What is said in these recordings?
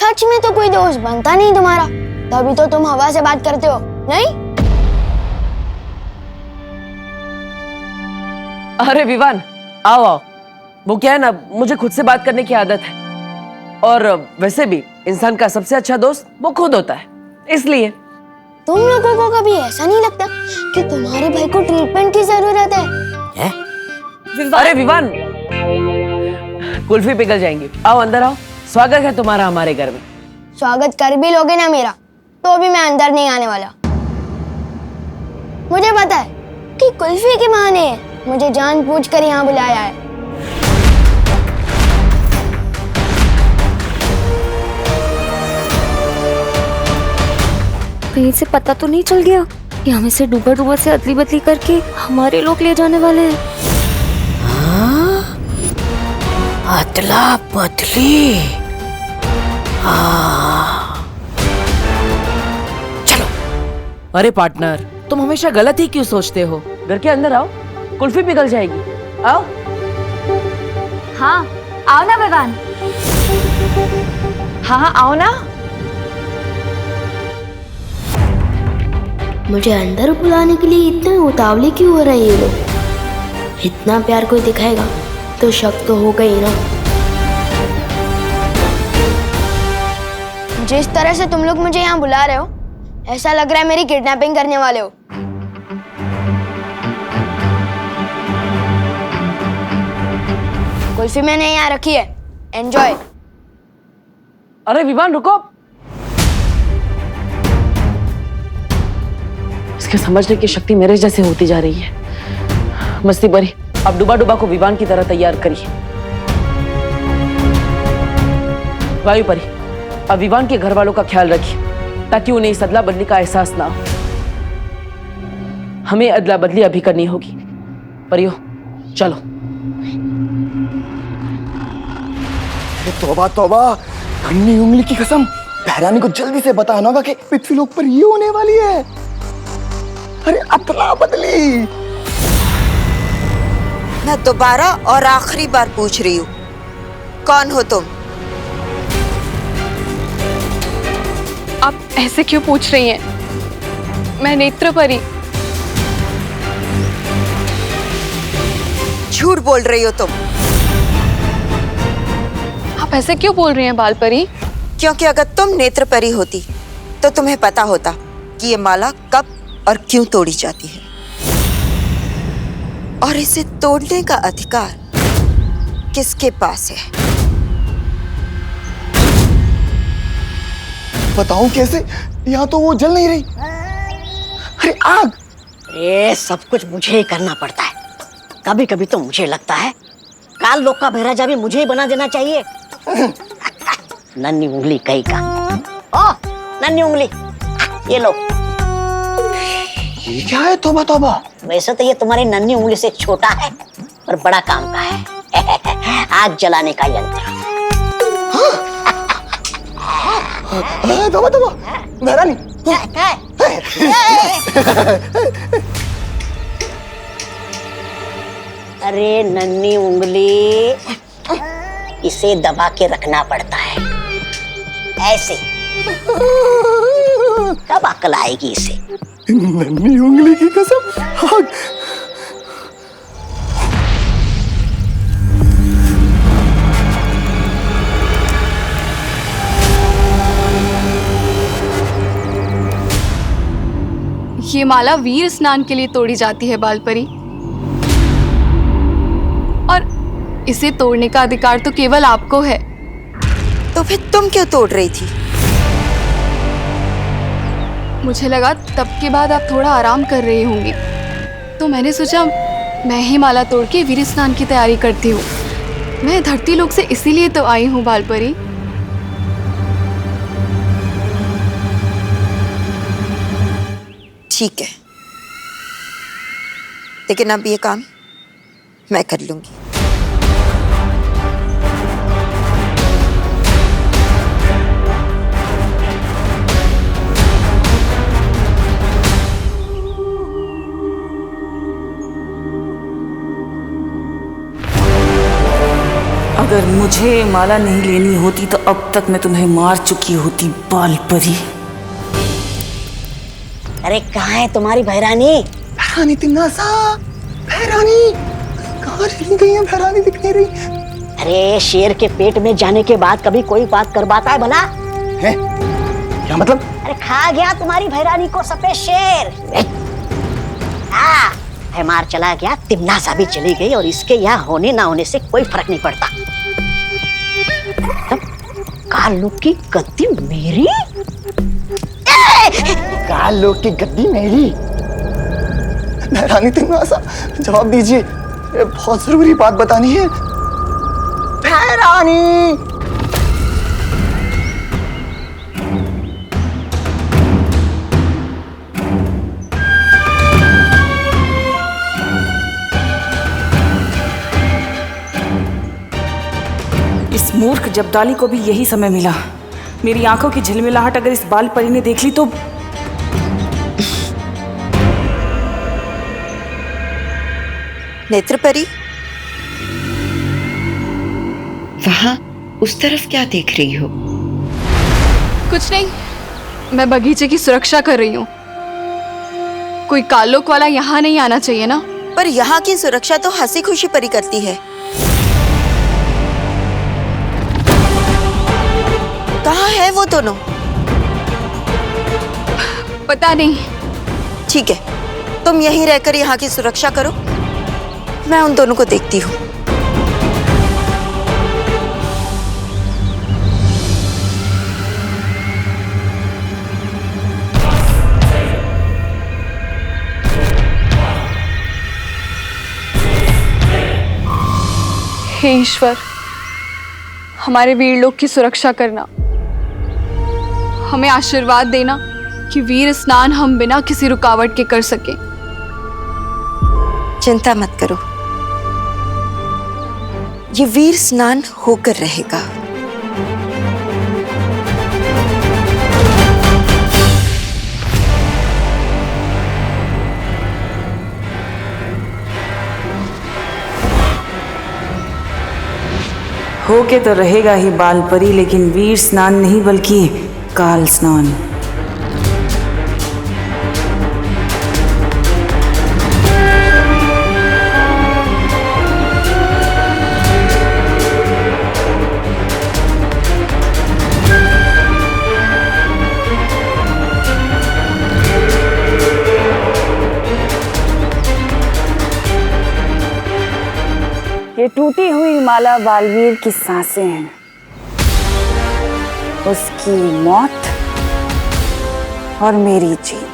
सच में तो कोई दोस्त बनता नहीं तुम्हारा, तभी तो तुम हवा से बात करते हो, नहीं? अरे विवान, आओ आओ। वो क्या है ना, मुझे खुद से बात करने की आदत है, और वैसे भी इंसान का सबसे अच्छा दोस्त वो खुद होता है, इसलिए। तुम लोगों को कभी ऐसा नहीं लगता कि तुम्हारे भाई को ट्रीटमेंट की जरूरत है? अरे विवान, कुल्फी पिघल जाएंगी, आओ अंदर आओ। स्वागत है तुम्हारा हमारे घर में। स्वागत कर भी लोगे ना मेरा, तो भी मैं अंदर नहीं आने वाला। मुझे पता है कि कुल्फी के माँ ने मुझे जानबूझकर यहाँ बुलाया है। कहीं से पता तो नहीं चल गया कि हमें से डूबा डूबा से अदली बदली करके हमारे लोग ले जाने वाले हैं? अदला बदली। चलो। अरे पार्टनर, तुम हमेशा गलत ही क्यों सोचते हो? घर के अंदर आओ, कुल्फी पिघल जाएगी, आओ। हाँ आओ ना विवान। हाँ आओ ना। मुझे अंदर बुलाने के लिए इतने उतावले क्यों हो रहे हैं ये लोग? इतना प्यार कोई दिखाएगा तो शक तो होगा ही ना। जिस तरह से तुम लोग मुझे यहाँ बुला रहे हो, ऐसा लग रहा है मेरी किडनैपिंग करने वाले हो। कुल्फी मैंने यहाँ रखी है, एंजॉय। अरे विवान रुको, इसके समझने की शक्ति मेरे जैसे होती जा रही है। मस्ती भरी, अब डुबा डुबा को विवान की तरह तैयार करिए। वायु परी, अब विवान के घर वालों का ख्याल रखिए, ताकि उन्हें इस अदला बदली का एहसास ना हो। हमें अदला बदली अभी करनी होगी। परियो, चलो। तौबा तौबा, नन्ही उंगली की कसम, बहरानी को जल्दी से बताना होगा कि पृथ्वी लोक पर ये होने वाली है। अरे अदला बदली। मैं दोबारा और आखिरी बार पूछ रही हूँ, कौन हो तुम? आप ऐसे क्यों पूछ रही हैं? मैं नेत्र परी। झूठ बोल रही हो तुम। आप ऐसे क्यों बोल रही हैं बाल परी? क्योंकि अगर तुम नेत्र परी होती तो तुम्हें पता होता कि ये माला कब और क्यों तोड़ी जाती है, और इसे तोड़ने का अधिकार किसके पास है। बताऊं कैसे? यहाँ तो वो जल नहीं रही। अरे आग! ये सब कुछ मुझे ही करना पड़ता है। कभी कभी तो मुझे लगता है काल लोक का महाराजा भी मुझे ही बना देना चाहिए। नन्ही उंगली कहीं का। ओ नन्ही उंगली, ये लो। ये क्या है? तौबा तौबा। वैसे तो ये तुम्हारी नन्ही उंगली से छोटा है, पर बड़ा काम का है। आग जलाने का यंत्र। तौबा तौबा, बहरानी। अरे नन्ही उंगली, इसे दबा के रखना पड़ता है, ऐसे। कब अकल आएगी इसे? नन्ही उंगली की कसम, आग। ये माला वीर स्नान के लिए तोड़ी जाती है बाल परी, और इसे तोड़ने का अधिकार तो केवल आपको है। तो फिर तुम क्यों तोड़ रही थी? मुझे लगा तब के बाद आप थोड़ा आराम कर रही होंगी, तो मैंने सोचा मैं ही माला तोड़ के वीर स्नान की तैयारी करती हूँ। मैं धरती लोक से इसीलिए तो आई हूँ बाल परी। ठीक है, लेकिन अब ये काम मैं कर लूंगी। अगर मुझे माला नहीं लेनी होती तो अब तक मैं तुम्हें मार चुकी होती, बाल परी। अरे कहाँ है तुम्हारी भैरानी? भैरानी तिन्नासा, भैरानी कहाँ चली गई है? भैरानी दिख नहीं रही। अरे शेर के पेट में जाने के बाद कभी कोई बात कर पाता है भला? है क्या मतलब? अरे खा गया तुम्हारी भैरानी को सफेद शेर। हाँ, मार चला गया, तिम्नासा भी चली गई और इसके यहाँ होने ना होने से कोई फर्क नहीं पड़ता। तब कालू की गद्दी मेरी? कालू की गद्दी मेरी? भैरानी तिम्नासा जवाब दीजिए, ये बहुत जरूरी बात बतानी है। भैरानी! इस मूर्ख जब्दाली को भी यही समय मिला। मेरी आंखों की झिलमिलाहट अगर इस बाल परी ने देख ली तो। नेत्र परी, वहां उस तरफ क्या देख रही हो? कुछ नहीं, मैं बगीचे की सुरक्षा कर रही हूँ। कोई कालोक वाला यहाँ नहीं आना चाहिए ना। पर यहाँ की सुरक्षा तो हंसी खुशी परी करती है। कहाँ है वो दोनों? पता नहीं। ठीक है, तुम यहीं रहकर यहाँ की सुरक्षा करो, मैं उन दोनों को देखती हूँ। हे ईश्वर, हमारे वीर लोग की सुरक्षा करना, हमें आशीर्वाद देना कि वीर स्नान हम बिना किसी रुकावट के कर सकें। चिंता मत करो, ये वीर स्नान होकर रहेगा। होके तो रहेगा ही बाल परी, लेकिन वीर स्नान नहीं बल्कि काल स्नान। ये टूटी हुई माला बालवीर की सांसें हैं, उसकी मौत और मेरी जीत।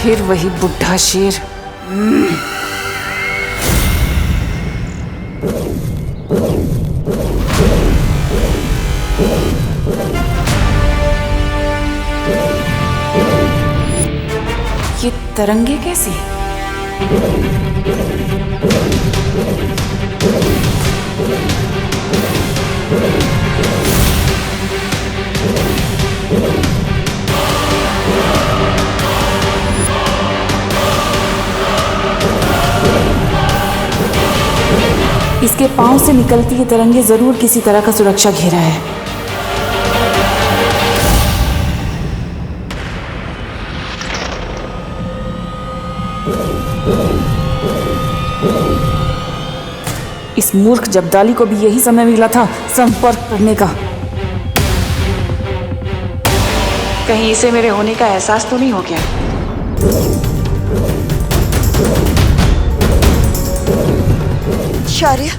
फिर वही बुढ़ा शेर। ये तरंगे कैसी? इसके पांव से निकलती ये तरंगे जरूर किसी तरह का सुरक्षा घेरा है। इस मूर्ख जब्दाली को भी यही समय मिला था संपर्क करने का। कहीं इसे मेरे होने का एहसास तो नहीं हो गया? शौर्य,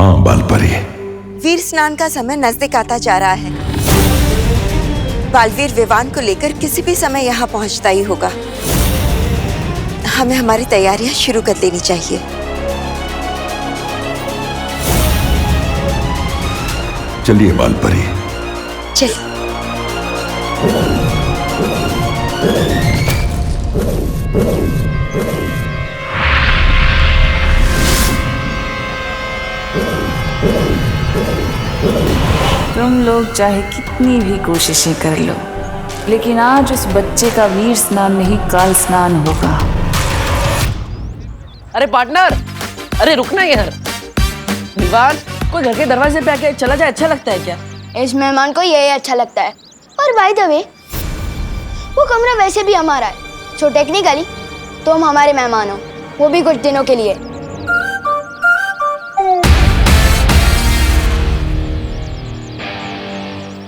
हाँ बालपरी। वीर स्नान का समय नजदीक आता जा रहा है। बालवीर विवान को लेकर किसी भी समय यहाँ पहुँचता ही होगा। हमें हमारी तैयारियां शुरू कर लेनी चाहिए। चलिए बालपरी। चलिए। तुम लोग चाहे कितनी भी कोशिशें कर लो, लेकिन आज उस बच्चे का वीर स्नान नहीं काल स्नान होगा। अरे पार्टनर, अरे रुकना यार। विवान, कोई घर के दरवाजे पे आके चला जाए अच्छा लगता है क्या? इस मेहमान को यही अच्छा लगता है। और बाय द वे, वो कमरा वैसे भी हमारा है, सो टेक्निकली तुम हमारे मेहमान हो, वो भी कुछ दिनों के लिए।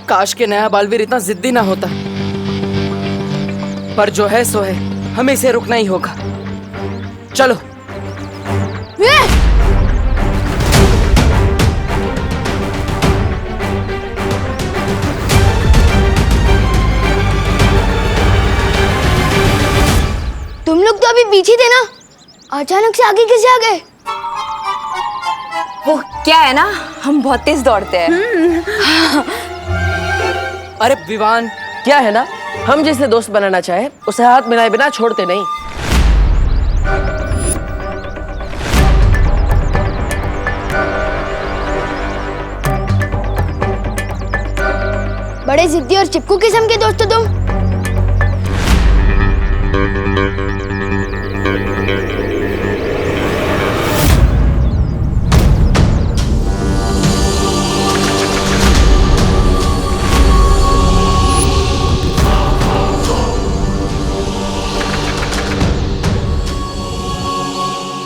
काश के नया बालवीर इतना जिद्दी ना होता, पर जो है सो है, हमें इसे रुकना ही होगा। चलो। तुम लोग तो अभी पीछे थे ना, अचानक से आगे कैसे आ गए? वो क्या है ना, हम बहुत तेज दौड़ते हैं। अरे विवान, क्या है ना, हम जिसे दोस्त बनाना चाहे उसे हाथ मिलाए बिना छोड़ते नहीं। बड़े जिद्दी और चिपकू किस्म के दोस्त हो तुम।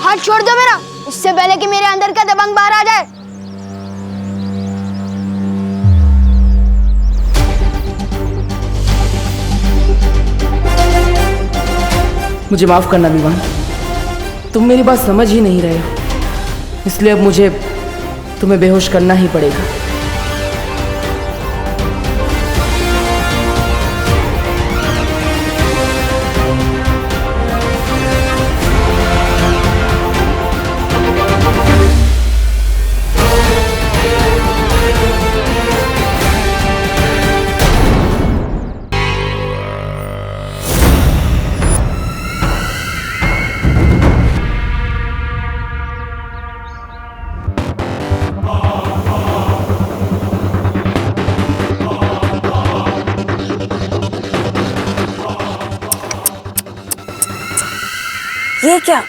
हाथ छोड़ दो मेरा, इससे पहले कि मेरे अंदर का दबंग बाहर आ जाए। मुझे माफ करना विवान, तुम मेरी बात समझ ही नहीं रहे हो, इसलिए अब मुझे तुम्हें बेहोश करना ही पड़ेगा। ये क्या,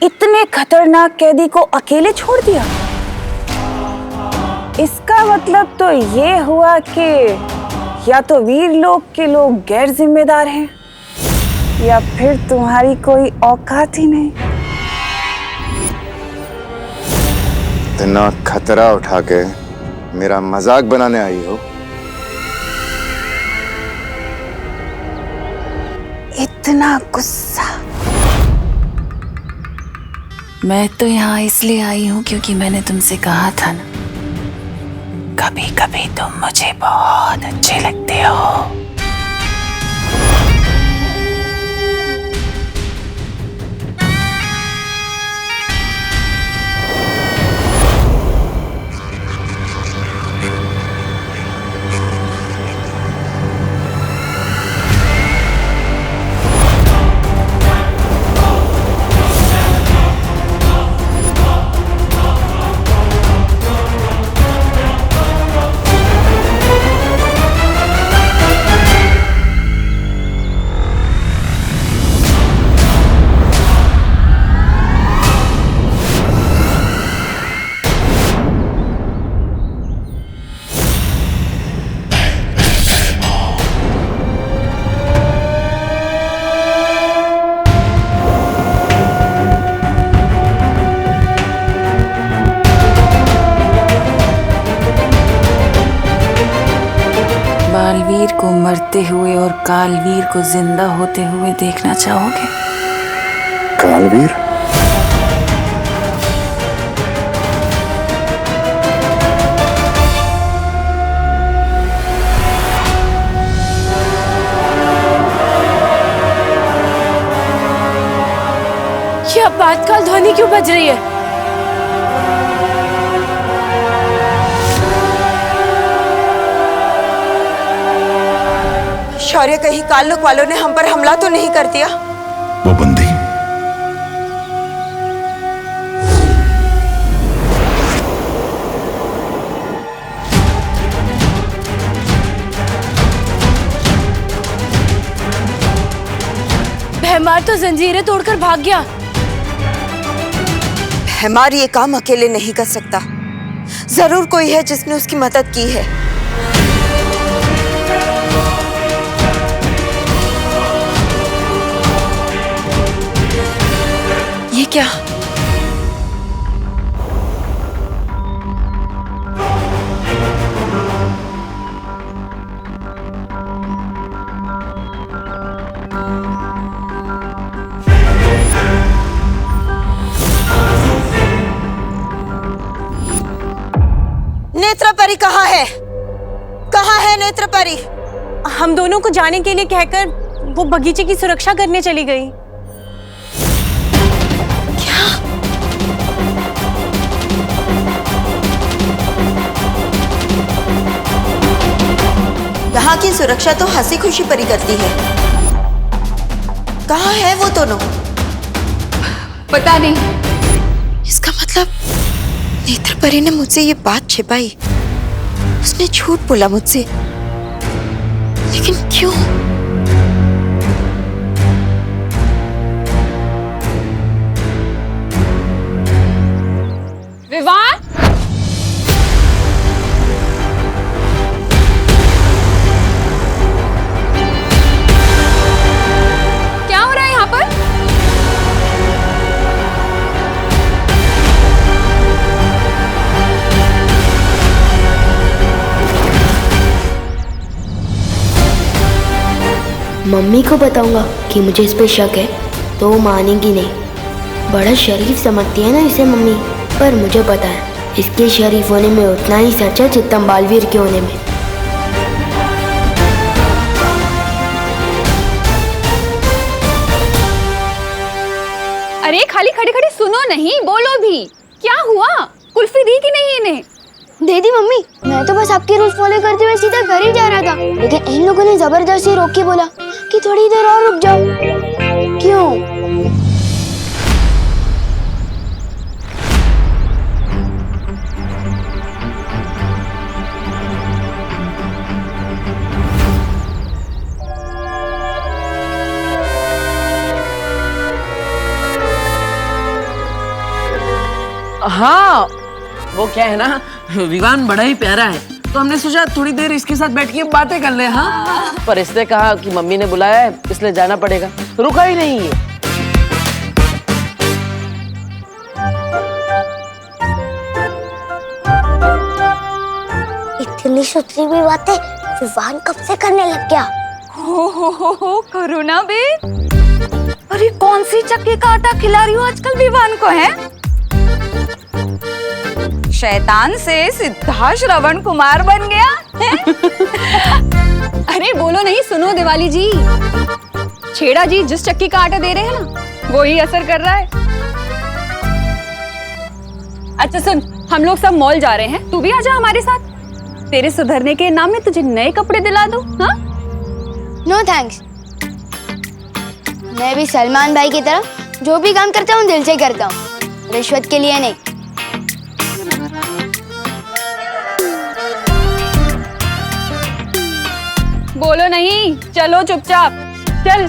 इतने खतरनाक कैदी को अकेले छोड़ दिया? इसका मतलब तो ये हुआ कि या तो वीर लोग के लोग गैर जिम्मेदार हैं, या फिर तुम्हारी कोई औकात ही नहीं। इतना खतरा उठा के मेरा मजाक बनाने आई हो? इतना गुस्सा? मैं तो यहाँ इसलिए आई हूँ क्योंकि मैंने तुमसे कहा था ना, कभी कभी तुम मुझे बहुत अच्छे लगते हो। बालवीर को मरते हुए और कालवीर को जिंदा होते हुए देखना चाहोगे? कालवीर? आपातकाल ध्वनि क्यों बज रही है? शौर्य, कहीं काल्लुक वालों ने हम पर हमला तो नहीं कर दिया? वो बंदी भैमार तो जंजीरें तोड़कर भाग गया। भैमार ये काम अकेले नहीं कर सकता। जरूर कोई है जिसने उसकी मदद की है। ये क्या? नेत्रपरी कहाँ है? कहाँ है नेत्रपरी? हम दोनों को जाने के लिए कहकर वो बगीचे की सुरक्षा करने चली गई। क्या? यहाँ की सुरक्षा तो हंसी खुशी परी करती है। कहाँ है वो दोनों? पता नहीं। इसका मतलब नेत्रपरी ने मुझसे ये बात छिपाई। उसने झूठ बोला मुझसे, लेकिन क्यों? विवान, क्या हो रहा है यहाँ पर? मम्मी को बताऊंगा कि मुझे इस पे शक है तो वो मानेगी नहीं। बड़ा शरीफ समझती है ना इसे मम्मी, पर मुझे पता है इसके शरीफ होने में उतना ही सच है जितना बालवीर के होने में। अरे खाली खड़ी खड़ी सुनो नहीं, बोलो भी। क्या हुआ? कुल्फी दी कि नहीं इन्हें? दे दी मम्मी। मैं तो बस आपके रूल्स फॉलो करते हुए सीधा घर ही जा रहा था, लेकिन इन लोगों ने जबरदस्ती रोक के बोला कि थोड़ी देर और रुक जाओ। क्यों? हाँ, वो क्या है ना, विवान बड़ा ही प्यारा है, तो हमने सोचा थोड़ी देर इसके साथ बैठ के बातें कर ले। हाँ, पर इसने कहा कि मम्मी ने बुलाया है इसलिए जाना पड़ेगा, रुका ही नहीं है। इतनी सुथरी भी बातें विवान कब से करने लग गया? हो करो ना बे। अरे कौन सी चक्की का आटा खिला रही हो आजकल विवान को? है शैतान से सीधा श्रवण कुमार बन गया है? अरे बोलो नहीं, सुनो दिवाली जी। छेड़ा जी जिस चक्की का आटा दे रहे हैं ना, वो ही असर कर रहा है। अच्छा सुन, हम लोग सब मॉल जा रहे हैं, तू भी आजा हमारे साथ। तेरे सुधरने के नाम में तुझे नए कपड़े दिला दूं। हाँ? No thanks. मैं भी सलमान भाई की तरह जो भी काम करता हूँ दिल से करता हूँ, रिश्वत के लिए नहीं। बोलो नहीं, चलो चुपचाप चल।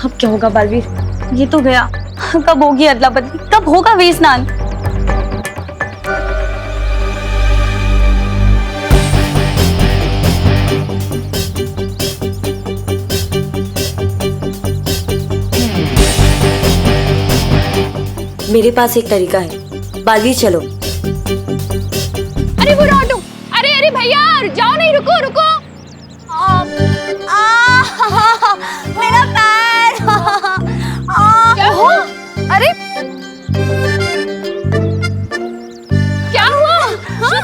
अब क्या होगा बालवीर? ये तो गया। कब होगी अदला बदली? कब होगा वे स्नान? मेरे पास एक तरीका है, बालवीर चलो। अरे वो ऑटो, अरे अरे भैया जाओ नहीं, रुको रुको। मेरा पैर। क्या हुआ? अरे क्या हुआ? हाँ?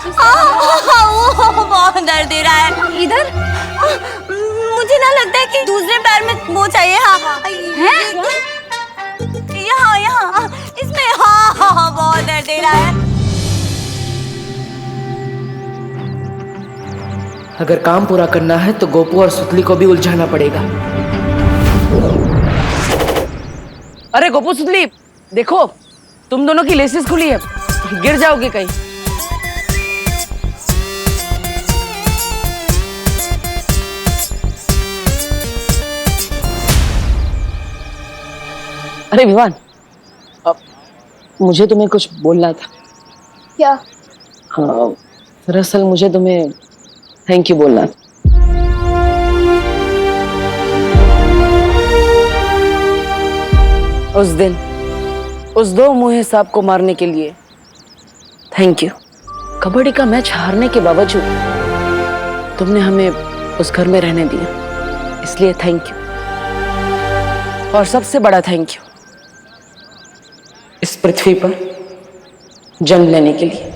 वो बहुत दर्द दे रहा है। इधर मुझे ना लगता है कि दूसरे पैर में वो चाहिए। हाँ यहाँ यहाँ इसमें। हाँ बहुत दर्द दे रहा है। अगर काम पूरा करना है तो गोपू और सुतली को भी उलझाना पड़ेगा। अरे गोपू सुतली देखो, तुम दोनों की लेसेस खुली है, गिर जाओगे कहीं। अरे विवान, अब मुझे तुम्हें कुछ बोलना था। क्या? हाँ, दरअसल मुझे तुम्हें थैंक यू बोलना था। उस दिन उस दो मुँहे सांप को मारने के लिए थैंक यू। कबड्डी का मैच हारने के बावजूद तुमने हमें उस घर में रहने दिया, इसलिए थैंक यू। और सबसे बड़ा थैंक यू इस पृथ्वी पर जन्म लेने के लिए।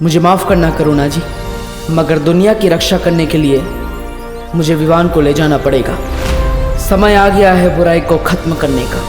मुझे माफ करना करुणा जी, मगर दुनिया की रक्षा करने के लिए मुझे विवान को ले जाना पड़ेगा। समय आ गया है बुराई को खत्म करने का।